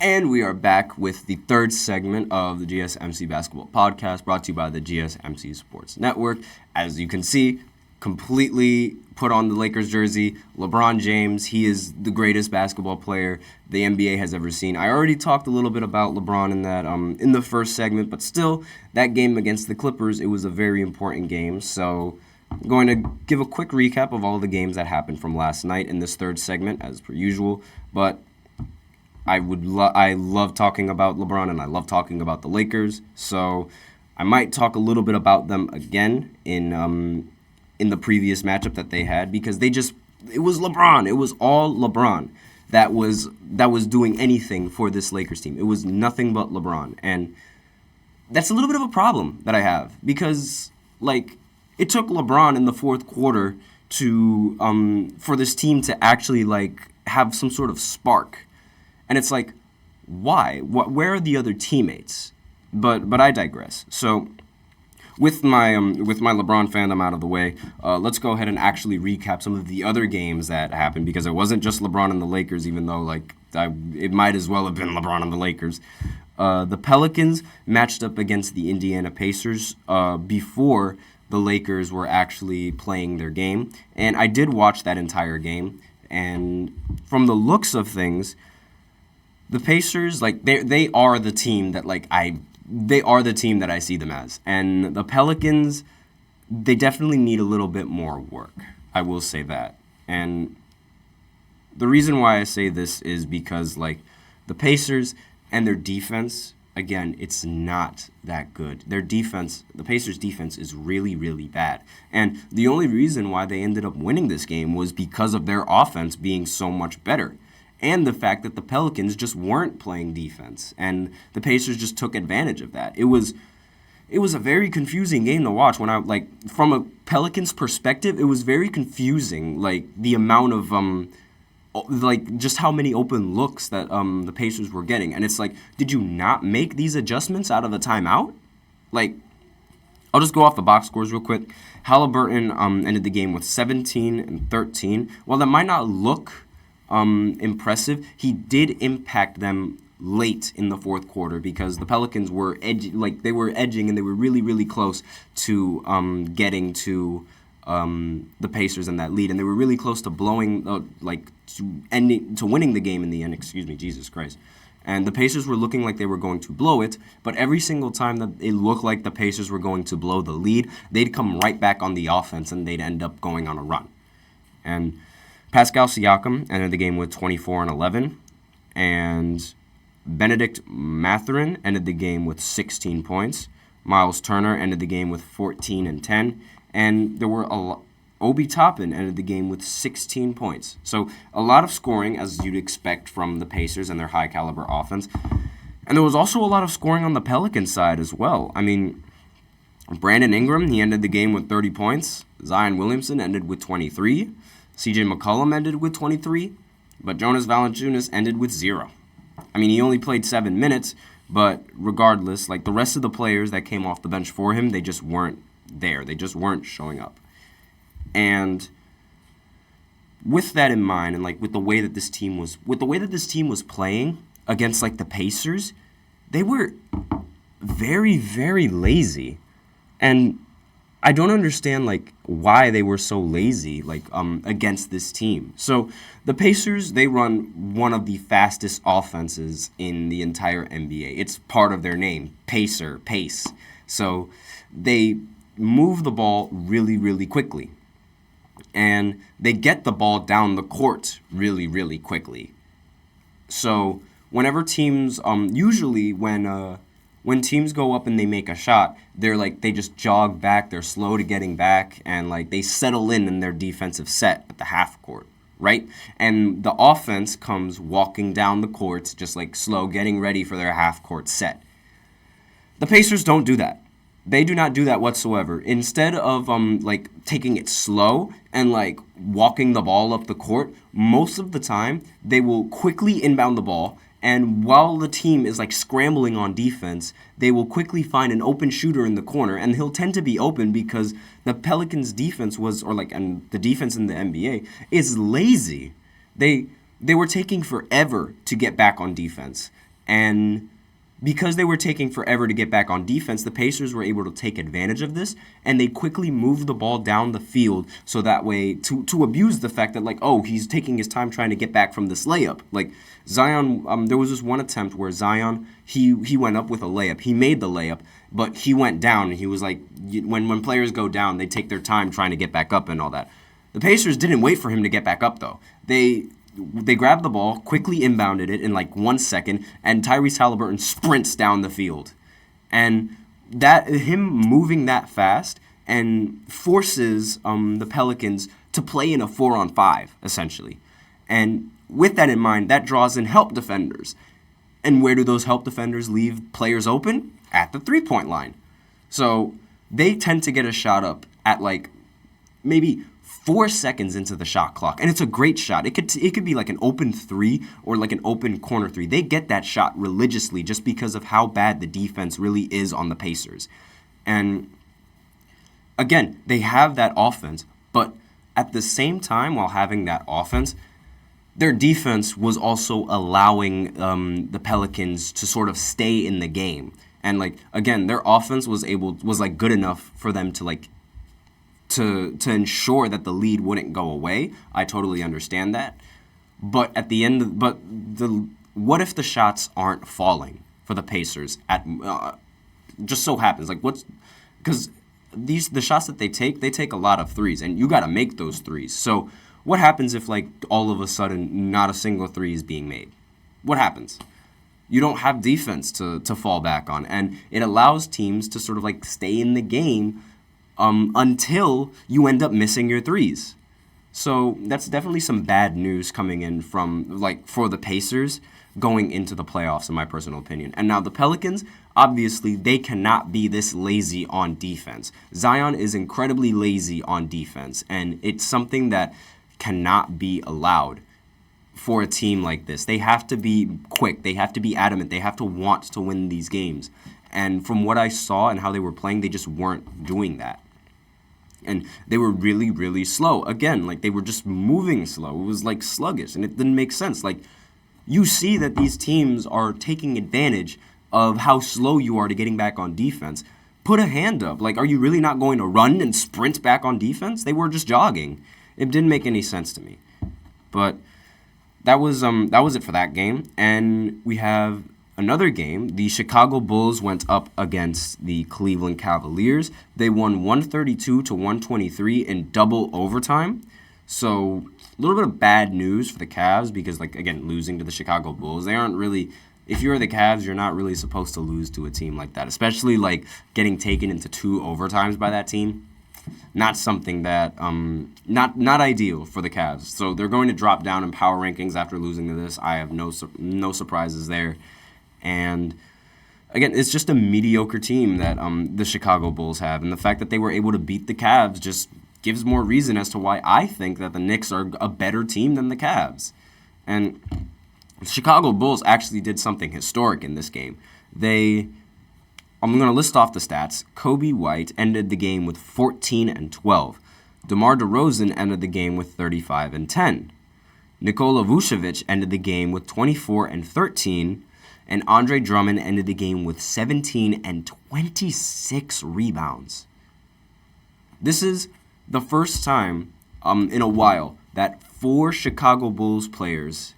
And we are back with the third segment of the GSMC Basketball Podcast, brought to you by the GSMC Sports Network. As you can see, completely put on the Lakers jersey. LeBron James, he is the greatest basketball player the NBA has ever seen. I already talked a little bit about LeBron in that in the first segment, but still, that game against the Clippers, it was a very important game. So I'm going to give a quick recap of all the games that happened from last night in this third segment, as per usual. But I love talking about LeBron, and I love talking about the Lakers. So I might talk a little bit about them again in the previous matchup that they had, because it was LeBron. It was all LeBron that was doing anything for this Lakers team. It was nothing but LeBron. And that's a little bit of a problem that I have, because it took LeBron in the fourth quarter to for this team to actually have some sort of spark. And it's why? Where are the other teammates? But I digress. So with my LeBron fandom out of the way, let's go ahead and actually recap some of the other games that happened, because it wasn't just LeBron and the Lakers, even though it might as well have been LeBron and the Lakers. The Pelicans matched up against the Indiana Pacers before the Lakers were actually playing their game, and I did watch that entire game. And from the looks of things, the Pacers, they are the team that they are the team that I see them as. And the Pelicans, they definitely need a little bit more work. I will say that. And the reason why I say this is because the Pacers and their defense, again, it's not that good. Their defense, the Pacers' defense is really, really bad. And the only reason why they ended up winning this game was because of their offense being so much better, and the fact that the Pelicans just weren't playing defense, and the Pacers just took advantage of that. It was a very confusing game to watch. When I from a Pelicans perspective, it was very confusing, the amount of just how many open looks that the Pacers were getting. And it's did you not make these adjustments out of the timeout? I'll just go off the box scores real quick. Halliburton ended the game with 17 and 13. While that might not look impressive, he did impact them late in the fourth quarter, because the Pelicans were edging, and they were really, really close to getting to the Pacers in that lead, and they were really close to blowing, to winning the game in the end. Excuse me, Jesus Christ. And the Pacers were looking like they were going to blow it, but every single time that it looked like the Pacers were going to blow the lead, they'd come right back on the offense, and they'd end up going on a run. And Pascal Siakam ended the game with 24 and 11, and Benedict Mathurin ended the game with 16 points. Miles Turner ended the game with 14 and 10, and there were Obi Toppin ended the game with 16 points. So a lot of scoring, as you'd expect from the Pacers and their high-caliber offense. And there was also a lot of scoring on the Pelicans side as well. I mean, Brandon Ingram, he ended the game with 30 points. Zion Williamson ended with 23. CJ McCollum ended with 23, but Jonas Valanciunas ended with 0. I mean, he only played 7 minutes, but regardless, the rest of the players that came off the bench for him, they just weren't there. They just weren't showing up. And with that in mind, and with the way that this team was playing against the Pacers, they were very, very lazy. And I don't understand why they were so lazy against this team. So the Pacers, they run one of the fastest offenses in the entire NBA. It's part of their name, pace. So they move the ball really, really quickly, and they get the ball down the court really, really quickly. So whenever teams, usually when teams go up and they make a shot, they just jog back, they're slow to getting back, and they settle in their defensive set at the half court, right? And the offense comes walking down the court, just slow, getting ready for their half court set. The Pacers don't do that. They do not do that whatsoever. Instead of taking it slow and walking the ball up the court, most of the time they will quickly inbound the ball, and while the team is scrambling on defense, they will quickly find an open shooter in the corner, and he'll tend to be open because the Pelicans' defense and the defense in the NBA is lazy. They were taking forever to get back on defense. And because they were taking forever to get back on defense, the Pacers were able to take advantage of this, and they quickly moved the ball down the field so that way to abuse the fact that, like, oh, he's taking his time trying to get back from this layup. Like, Zion, there was this one attempt where Zion, he went up with a layup. He made the layup, but he went down, and he was like, when players go down, they take their time trying to get back up and all that. The Pacers didn't wait for him to get back up, though. They grabbed the ball, quickly inbounded it in like 1 second, and Tyrese Haliburton sprints down the field. And him moving that fast and forces the Pelicans to play in a 4-on-5, essentially. And with that in mind, that draws in help defenders. And where do those help defenders leave players open? At the three-point line. So they tend to get a shot up at like maybe 4 seconds into the shot clock, and it's a great shot. It could be like an open three or like an open corner three. They get that shot religiously just because of how bad the defense really is on the Pacers. And again, they have that offense, but at the same time, while having that offense, their defense was also allowing the Pelicans to sort of stay in the game. And like again, their offense was like good enough for them to like to ensure that the lead wouldn't go away. I totally understand that. But at the end, what if the shots aren't falling for the Pacers? Just so happens, like because the shots that they take a lot of threes, and you got to make those threes. So what happens if like all of a sudden not a single three is being made? What happens? You don't have defense to fall back on, and it allows teams to sort of like stay in the game until you end up missing your threes. So that's definitely some bad news coming in for the Pacers going into the playoffs, in my personal opinion. And now the Pelicans, obviously, they cannot be this lazy on defense. Zion is incredibly lazy on defense, and it's something that cannot be allowed for a team like this. They have to be quick. They have to be adamant. They have to want to win these games. And from what I saw and how they were playing, they just weren't doing that. And they were really, really slow. Again, like they were just moving slow. It was like sluggish, and it didn't make sense. Like you see that these teams are taking advantage of how slow you are to getting back on defense. Put a hand up. Like, are you really not going to run and sprint back on defense? They were just jogging. It didn't make any sense to me. But that was it for that game. And we have another game. The Chicago Bulls went up against the Cleveland Cavaliers. They won 132-123 in double overtime. So a little bit of bad news for the Cavs because, like, again, losing to the Chicago Bulls. They aren't really, if you're the Cavs, you're not really supposed to lose to a team like that, especially, like, getting taken into 2 overtimes by that team. Not something that, not ideal for the Cavs. So they're going to drop down in power rankings after losing to this. I have no surprises there. And again, it's just a mediocre team that the Chicago Bulls have. And the fact that they were able to beat the Cavs just gives more reason as to why I think that the Knicks are a better team than the Cavs. And the Chicago Bulls actually did something historic in this game. I'm going to list off the stats. Kobe White ended the game with 14 and 12. DeMar DeRozan ended the game with 35 and 10. Nikola Vucevic ended the game with 24 and 13. And Andre Drummond ended the game with 17 and 26 rebounds. This is the first time in a while that 4 Chicago Bulls players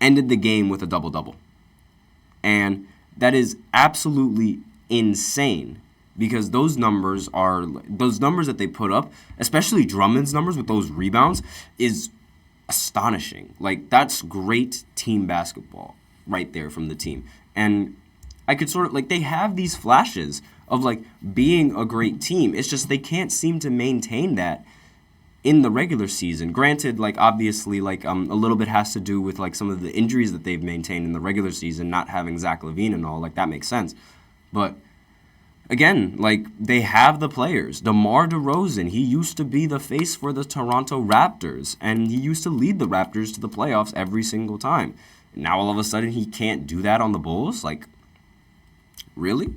ended the game with a double-double. And that is absolutely insane because those numbers that they put up, especially Drummond's numbers with those rebounds, is astonishing. Like, that's great team basketball right there from the team. And I could sort of, like, they have these flashes of, like, being a great team. It's just they can't seem to maintain that in the regular season. Granted, like, obviously, like, a little bit has to do with, like, some of the injuries that they've maintained in the regular season, not having Zach LaVine and all. Like, that makes sense. But again, like, they have the players. DeMar DeRozan, he used to be the face for the Toronto Raptors, and he used to lead the Raptors to the playoffs every single time. Now all of a sudden he can't do that on the Bulls? Like, really?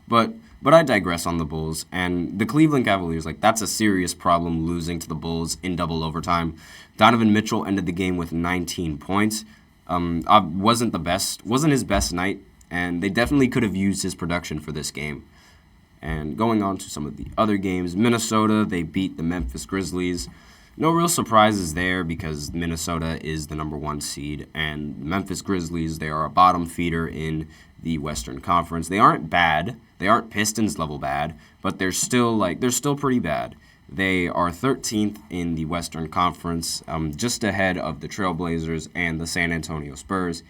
But I digress on the Bulls. And the Cleveland Cavaliers, like, that's a serious problem losing to the Bulls in double overtime. Donovan Mitchell ended the game with 19 points. wasn't his best night, and they definitely could have used his production for this game. And going on to some of the other games, Minnesota, they beat the Memphis Grizzlies. No real surprises there because Minnesota is the number 1 seed, and Memphis Grizzlies, they are a bottom feeder in the Western Conference. They aren't bad. They aren't Pistons level bad, but they're still pretty bad. They are 13th in the Western Conference, just ahead of the Trailblazers and the San Antonio Spurs.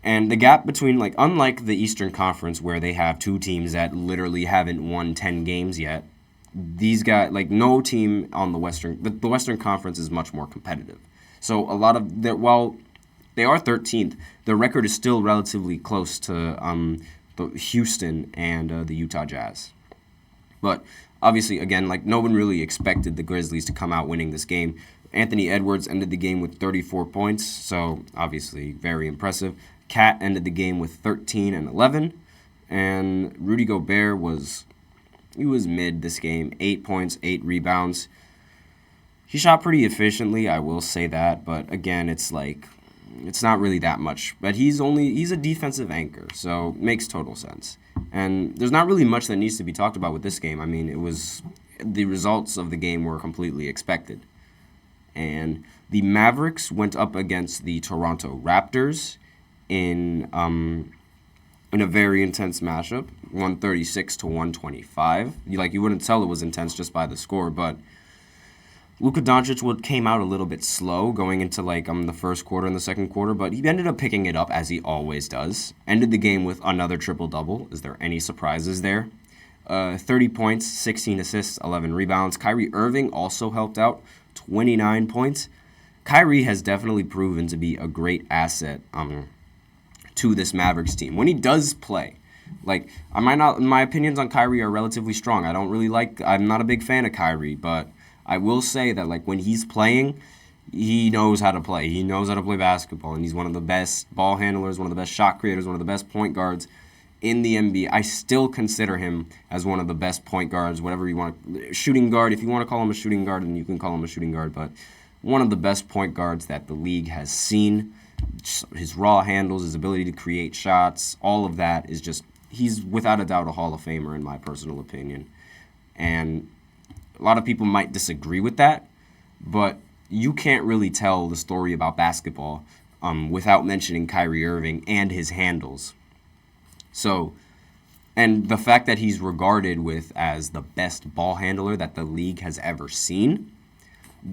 And the gap between, unlike the Eastern Conference where they have 2 teams that literally haven't won 10 games yet, these guys, no team on the Western Conference is much more competitive. So a lot of while they are 13th, their record is still relatively close to the Houston and the Utah Jazz. But obviously, again, no one really expected the Grizzlies to come out winning this game. Anthony Edwards ended the game with 34 points, so obviously very impressive. Cat ended the game with 13 and 11, and Rudy Gobert was mid this game, 8 points, 8 rebounds. He shot pretty efficiently, I will say that, but again, it's not really that much. But he's a defensive anchor, so it makes total sense. And there's not really much that needs to be talked about with this game. I mean, the results of the game were completely expected. And the Mavericks went up against the Toronto Raptors in a very intense matchup, 136 to 125. You wouldn't tell it was intense just by the score, but Luka Doncic came out a little bit slow going into the first quarter and the second quarter, but he ended up picking it up as he always does. Ended the game with another triple-double. Is there any surprises there? 30 points, 16 assists, 11 rebounds. Kyrie Irving also helped out, 29 points. Kyrie has definitely proven to be a great asset to this Mavericks team when he does play. My opinions on Kyrie are relatively strong. I'm not a big fan of Kyrie, but I will say that when he's playing, he knows how to play. He knows how to play basketball, and he's one of the best ball handlers, one of the best shot creators, one of the best point guards in the NBA. I still consider him as one of the best point guards, whatever you want. Shooting guard, if you want to call him a shooting guard, then you can call him a shooting guard, but one of the best point guards that the league has seen. His raw handles, his ability to create shots, all of that is he's without a doubt a Hall of Famer in my personal opinion. And a lot of people might disagree with that, but you can't really tell the story about basketball without mentioning Kyrie Irving and his handles. So, and the fact that he's regarded as the best ball handler that the league has ever seen,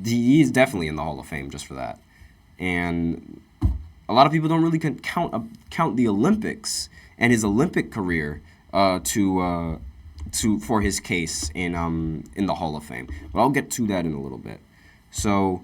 he's definitely in the Hall of Fame just for that. And a lot of people don't really count the Olympics and his Olympic career for his case in the Hall of Fame. But I'll get to that in a little bit. So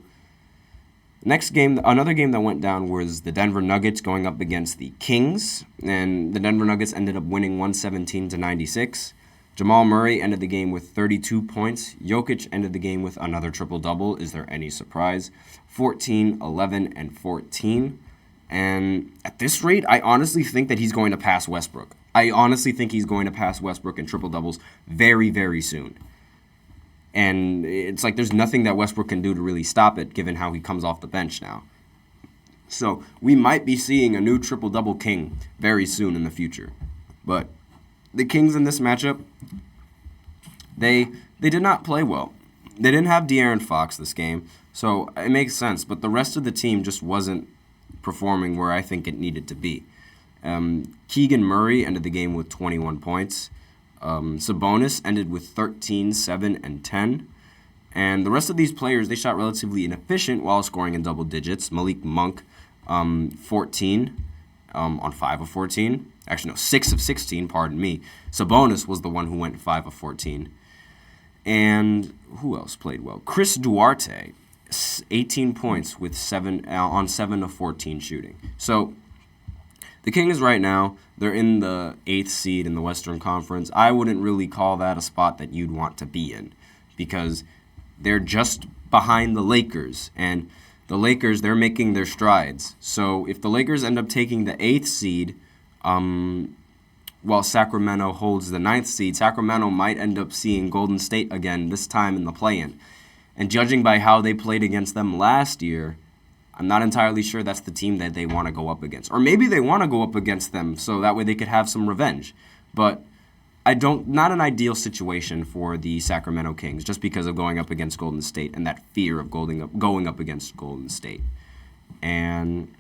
next game, another game that went down was the Denver Nuggets going up against the Kings, and the Denver Nuggets ended up winning 117 to 96. Jamal Murray ended the game with 32 points. Jokic ended the game with another triple-double. Is there any surprise? 14, 11, and 14. And at this rate, I honestly think that he's going to pass Westbrook. I honestly think he's going to pass Westbrook in triple-doubles very, very soon. And it's there's nothing that Westbrook can do to really stop it, given how he comes off the bench now. So we might be seeing a new triple-double king very soon in the future. But the Kings in this matchup, they did not play well. They didn't have De'Aaron Fox this game, so it makes sense. But the rest of the team just wasn't performing where I think it needed to be. Keegan Murray ended the game with 21 points. Sabonis ended with 13, 7, and 10. And the rest of these players, they shot relatively inefficient while scoring in double digits. Malik Monk, 14 on 5 of 14. Actually, no, 6 of 16, pardon me. Sabonis was the one who went 5 of 14. And who else played well? Chris Duarte, 18 points with 7 of 14 shooting. So the Kings right now, they're in the 8th seed in the Western Conference. I wouldn't really call that a spot that you'd want to be in because they're just behind the Lakers. And the Lakers, they're making their strides. So if the Lakers end up taking the 8th seed, while Sacramento holds the 9th seed, Sacramento might end up seeing Golden State again, this time in the play-in. And judging by how they played against them last year, I'm not entirely sure that's the team that they want to go up against. Or maybe they want to go up against them so that way they could have some revenge. But not an ideal situation for the Sacramento Kings just because of going up against Golden State and that fear of going up against Golden State. And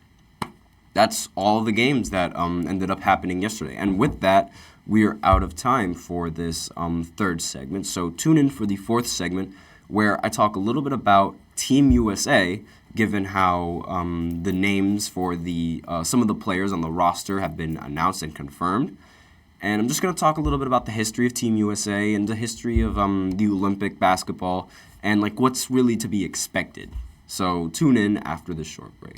that's all the games that ended up happening yesterday. And with that, we are out of time for this third segment. So tune in for the fourth segment where I talk a little bit about Team USA, given how the names for the some of the players on the roster have been announced and confirmed. And I'm just going to talk a little bit about the history of Team USA and the history of the Olympic basketball and like what's really to be expected. So tune in after this short break.